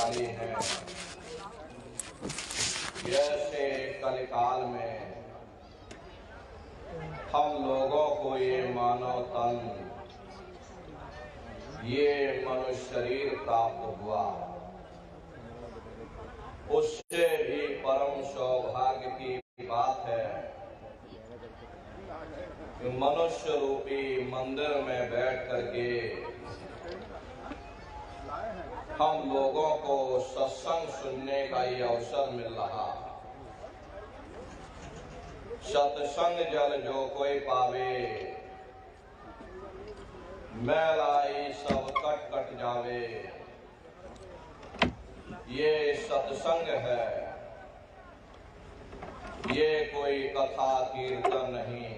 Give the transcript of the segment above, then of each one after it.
वाली हैं। जैसे कलिकाल में हम लोगों को ये मानव तन, ये मनुष्य शरीर प्राप्त हुआ, उससे भी परम सौभाग्य की बात है कि मनुष्य रूपी मंदिर में बैठ करके हम लोगों को सत्संग सुनने का ये अवसर मिल रहा। सत्संग जल जो कोई पावे, मैलाई सब कट कट जावे। ये सत्संग है, ये कोई कथा कीर्तन नहीं,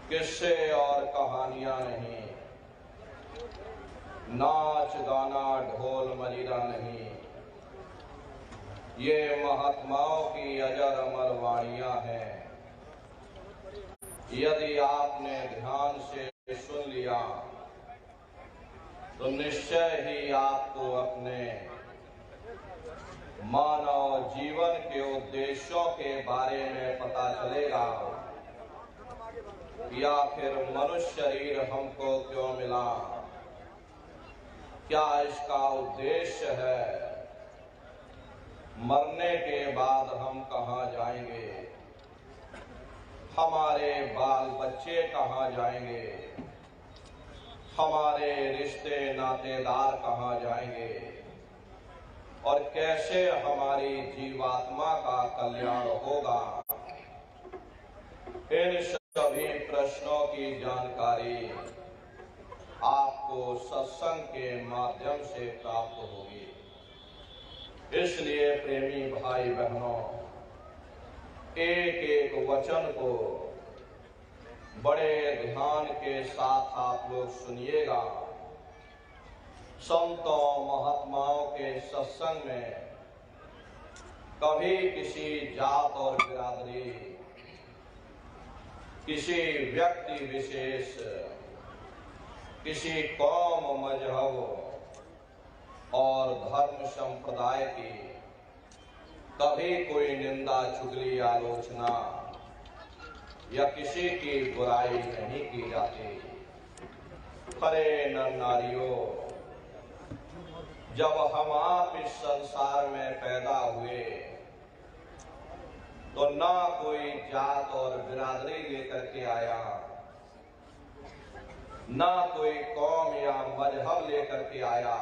किस्से और कहानियां नहीं, नाच गाना ढोल मजीरा नहीं। ये महात्माओं की अजर अमर वाणियां हैं। यदि आपने ध्यान से सुन लिया तो निश्चय ही आपको अपने मानव जीवन के उद्देश्यों के बारे में पता चलेगा कि आखिर मनुष्य शरीर हमको क्यों मिला, क्या इसका उद्देश्य है, मरने के बाद हम कहाँ जाएंगे, हमारे बाल बच्चे कहाँ जाएंगे, हमारे रिश्ते नातेदार कहाँ जाएंगे और कैसे हमारी जीवात्मा का कल्याण होगा। इन सभी प्रश्नों की जानकारी आपको सत्संग के माध्यम से प्राप्त होगी। इसलिए प्रेमी भाई बहनों, एक एक वचन को बड़े ध्यान के साथ आप लोग सुनिएगा। संतों महात्माओं के सत्संग में कभी किसी जात और बिरादरी, किसी व्यक्ति विशेष, किसी कौम मजहब और धर्म संप्रदाय की कभी कोई निंदा चुगली आलोचना या किसी की बुराई नहीं की जाती। खरे नर नारियों, जब हम आप इस संसार में पैदा हुए तो ना कोई जात और बिरादरी लेकर के आया, ना कोई कौम या मजहब लेकर के आया,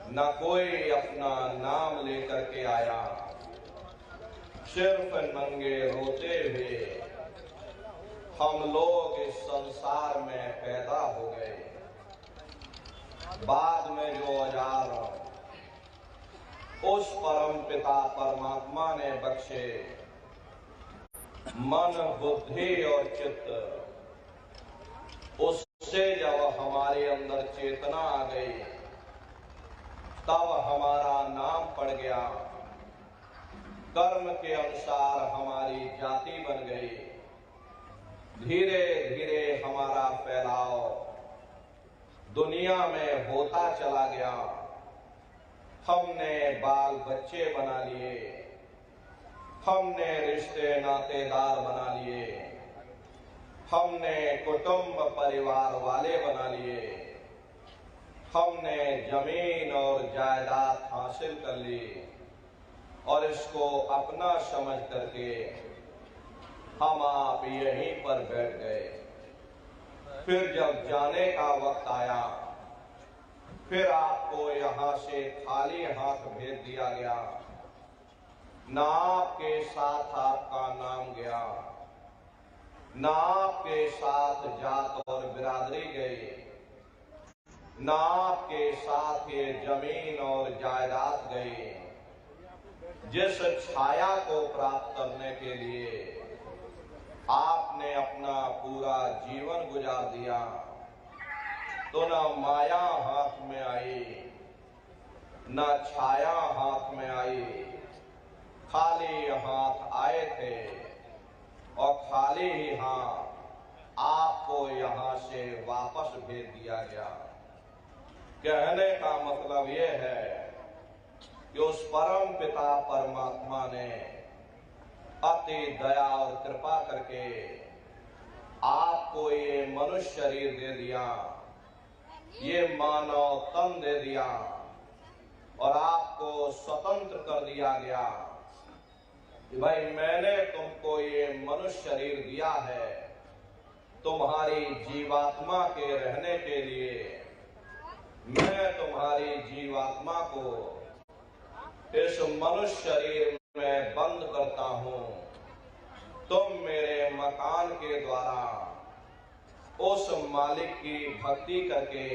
न कोई अपना नाम लेकर के आया। सिर्फ नंगे रोते हुए हम लोग इस संसार में पैदा हो गए। बाद में जो औजार उस परम पिता परमात्मा ने बख्शे, मन बुद्धि और चित्त, उससे जब हमारे अंदर चेतना आ गई तब हमारा नाम पड़ गया, कर्म के अनुसार हमारी जाति बन गई। धीरे धीरे हमारा फैलाव दुनिया में होता चला गया। हमने बाल बच्चे बना लिए, हमने रिश्ते नातेदार बना लिए, हमने कुटुंब परिवार वाले बना लिए, हमने जमीन और जायदाद हासिल कर ली और इसको अपना समझ करके हम आप यहीं पर बैठ गए। फिर जब जाने का वक्त आया, फिर आपको यहाँ से खाली हाथ भेज दिया गया। ना आपके साथ आपका नाम गया, ना आपके साथ जात और बिरादरी गई, ना आपके साथ ये जमीन और जायदाद गई। जिस छाया को प्राप्त करने के लिए आपने अपना पूरा जीवन गुजार दिया, तो ना माया हाथ में आई, ना छाया हाथ में आई, खाली हाथ आए थे और खाली ही हाथ आपको यहाँ से वापस भेज दिया गया। कहने का मतलब ये है कि उस परम पिता परमात्मा ने अति दया और कृपा करके आपको ये मनुष्य शरीर दे दिया, ये मानव तन दे दिया और आपको स्वतंत्र कर दिया गया कि भाई मैंने तुमको ये मनुष्य शरीर दिया है तुम्हारी जीवात्मा के रहने के लिए। मैं तुम्हारी जीवात्मा को इस मनुष्य शरीर में बंद करता हूं। तुम मेरे मकान के द्वारा उस मालिक की भक्ति करके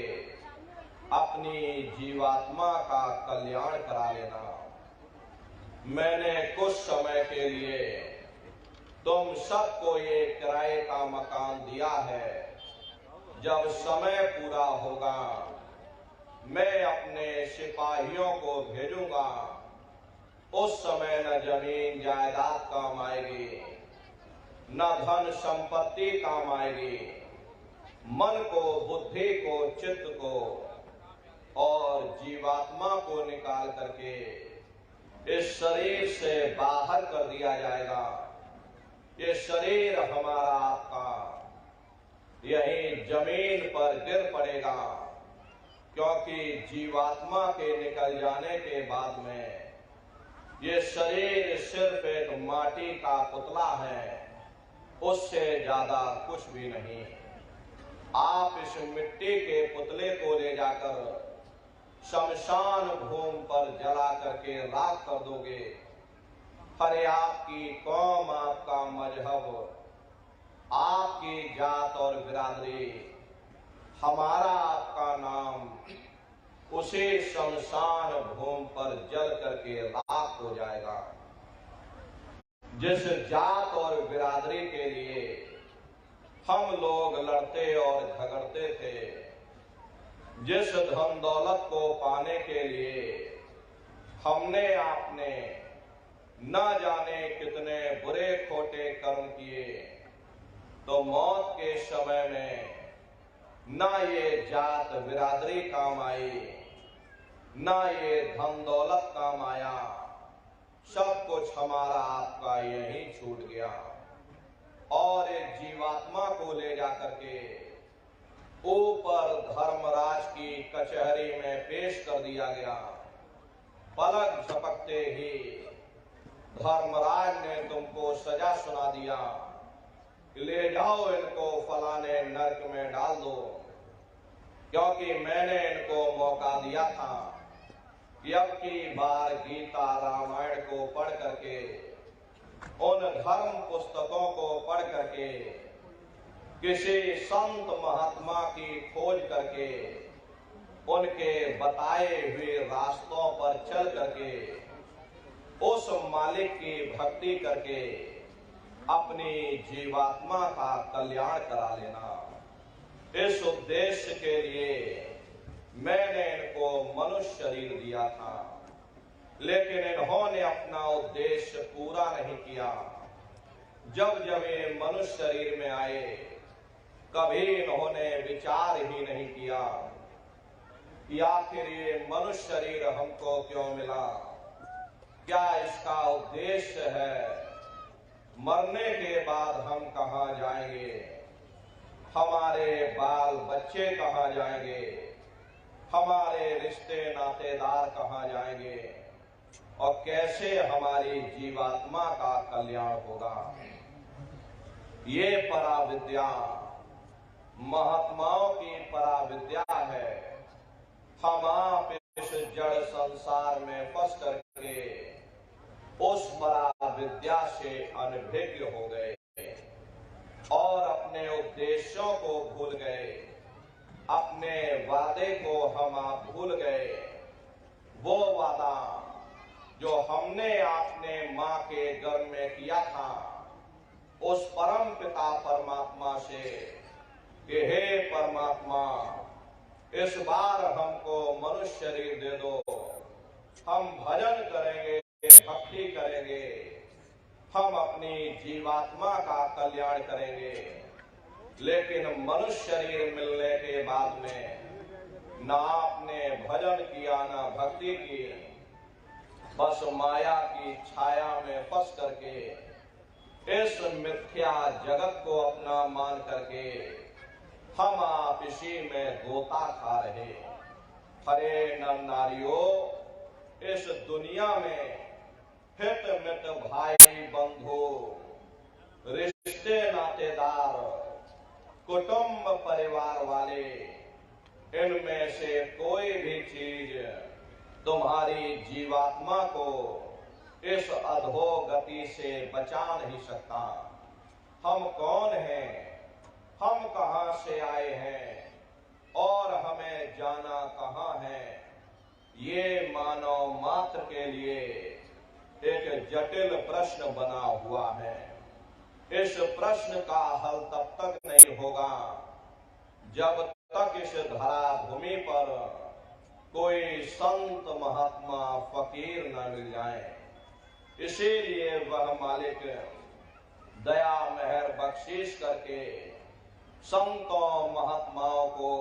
अपनी जीवात्मा का कल्याण करा लेना। मैंने कुछ समय के लिए तुम सबको ये किराए का मकान दिया है। जब समय पूरा होगा मैं अपने सिपाहियों को भेजूंगा। उस समय न जमीन जायदाद काम आएगी, न धन संपत्ति काम आएगी। मन को, बुद्धि को, चित्त को और जीवात्मा को निकाल करके इस शरीर से बाहर कर दिया जाएगा। ये शरीर हमारा आपका यही जमीन पर गिर पड़ेगा, क्योंकि जीवात्मा के निकल जाने के बाद में ये शरीर सिर्फ एक माटी का पुतला है, उससे ज्यादा कुछ भी नहीं। आप इस मिट्टी के पुतले को ले जाकर शमशान भूमि पर जला करके राख कर दोगे। अरे आपकी कौम, आपका मजहब, आपकी जात और बिरादरी, हमारा आपका नाम उसी शमशान भूमि पर जल करके राख हो जाएगा। जिस जात और बिरादरी के लिए हम लोग लड़ते और झगड़ते थे, जिस धन दौलत को पाने के लिए हमने आपने न जाने कितने बुरे खोटे कर्म किए, तो मौत के समय में न ये जात बिरादरी काम आई, न ये धन दौलत काम आया। सब कुछ हमारा आपका यहीं छूट गया और एक जीवात्मा को ले जाकर के ऊपर धर्मराज की कचहरी में पेश कर दिया गया। पलक झपकते ही धर्मराज ने तुमको सजा सुना दिया, ले जाओ इनको फलाने नरक में डाल दो, क्योंकि मैंने इनको मौका दिया था कि अब की बार गीता रामायण को पढ़ करके, उन धर्म पुस्तकों को पढ़ करके, किसी संत महात्मा की खोज करके, उनके बताए हुए रास्तों पर चल करके, उस मालिक की भक्ति करके अपनी जीवात्मा का कल्याण करा लेना। इस उद्देश्य के लिए मैंने इनको मनुष्य शरीर दिया था, लेकिन इन्होंने अपना उद्देश्य पूरा नहीं किया। जब जब ये मनुष्य शरीर में आए, कभी इन्होंने विचार ही नहीं किया कि आखिर ये मनुष्य शरीर हमको क्यों मिला, क्या इसका उद्देश्य है, मरने के बाद हम कहां जाएंगे, हमारे बाल बच्चे कहां जाएंगे, हमारे रिश्ते नातेदार कहां जाएंगे और कैसे हमारी जीवात्मा का कल्याण होगा। ये पराविद्या महात्माओं की पराविद्या है। हम आप इस जड़ संसार में फंस करके उस पराविद्या से अनभिज्ञ हो गए और अपने उद्देश्यों को भूल गए, अपने वादे को हम आप भूल गए। वो वादा जो हमने आपने मां के गर्भ में किया था उस परम पिता परमात्मा से कि हे परमात्मा, इस बार हमको मनुष्य शरीर दे दो, हम भजन करेंगे, भक्ति करेंगे, हम अपनी जीवात्मा का कल्याण करेंगे। लेकिन मनुष्य शरीर मिलने के बाद में ना आपने भजन किया ना भक्ति की, बस माया की छाया में फंस करके इस मिथ्या जगत को अपना मान करके हम आप इसी में गोता खा रहे। हरे नर नारियों, इस दुनिया में हित मित भाई बंधु रिश्ते नातेदार कुटुंब परिवार वाले, इनमें से कोई भी चीज तुम्हारी जीवात्मा को इस अधोगति से बचा नहीं सकता। हम कौन हैं, हम कहां से आए हैं और हमें जाना कहां है, ये मानव मात्र के लिए एक जटिल प्रश्न बना हुआ है। इस प्रश्न का हल तब तक नहीं होगा जब तक इस धरा भूमि पर कोई संत महात्मा फकीर न मिल जाए। इसीलिए वह मालिक दया मेहर बख्शीश करके संतों महात्माओं को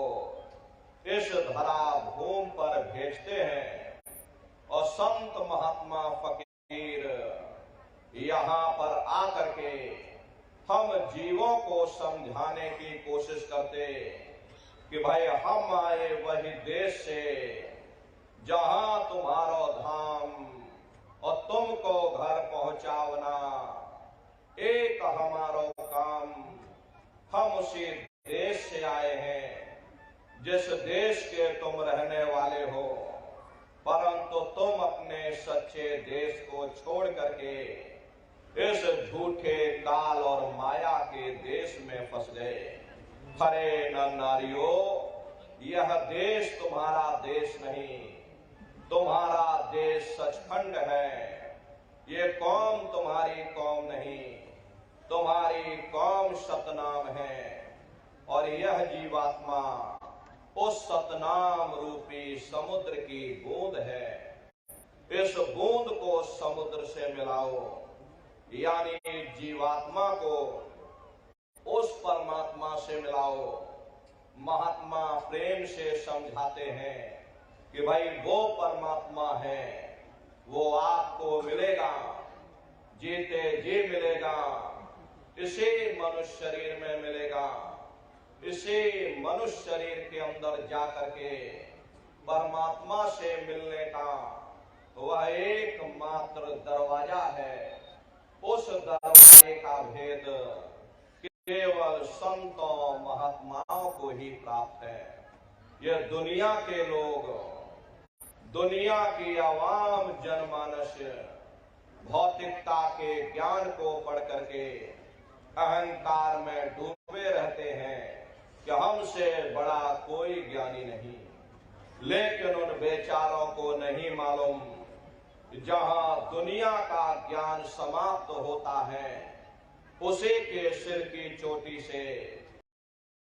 इस धरा भूमि पर भेजते हैं और संत महात्मा फकीर यहाँ पर आकर के हम जीवों को समझाने की कोशिश करते कि भाई हम आए वही देश से जहां तुम्हारो धाम और तुमको घर पहुंचावना एक हमारो काम। हम उसी देश से आए हैं जिस देश के तुम रहने वाले हो, परंतु तुम अपने सच्चे देश को छोड़ करके इस झूठे काल और माया के देश में फंस गए। हरे नर नारियों, यह देश तुम्हारा देश नहीं, तुम्हारा देश सचखंड है। ये कौम तुम्हारी कौम नहीं, तुम्हारी कौम सतनाम है और यह जीवात्मा उस सतनाम रूपी समुद्र की बूंद है। इस बूंद को समुद्र से मिलाओ, यानी जीवात्मा को उस परमात्मा से मिलाओ। महात्मा प्रेम से समझाते हैं कि भाई वो परमात्मा है, वो आपको मिलेगा, जीते जी मिलेगा, इसी मनुष्य शरीर में मिलेगा। इसी मनुष्य शरीर के अंदर जाकर के परमात्मा से मिलने का वह एकमात्र दरवाजा है। उस दरवाजे का भेद केवल संतों महात्माओं को ही प्राप्त है। यह दुनिया के लोग, दुनिया की आवाम जनमानस भौतिकता के ज्ञान को पढ़ करके अहंकार में डूबे रहते हैं कि हमसे बड़ा कोई ज्ञानी नहीं। लेकिन उन बेचारों को नहीं मालूम जहां दुनिया का ज्ञान समाप्त होता है, उसी के सिर की चोटी से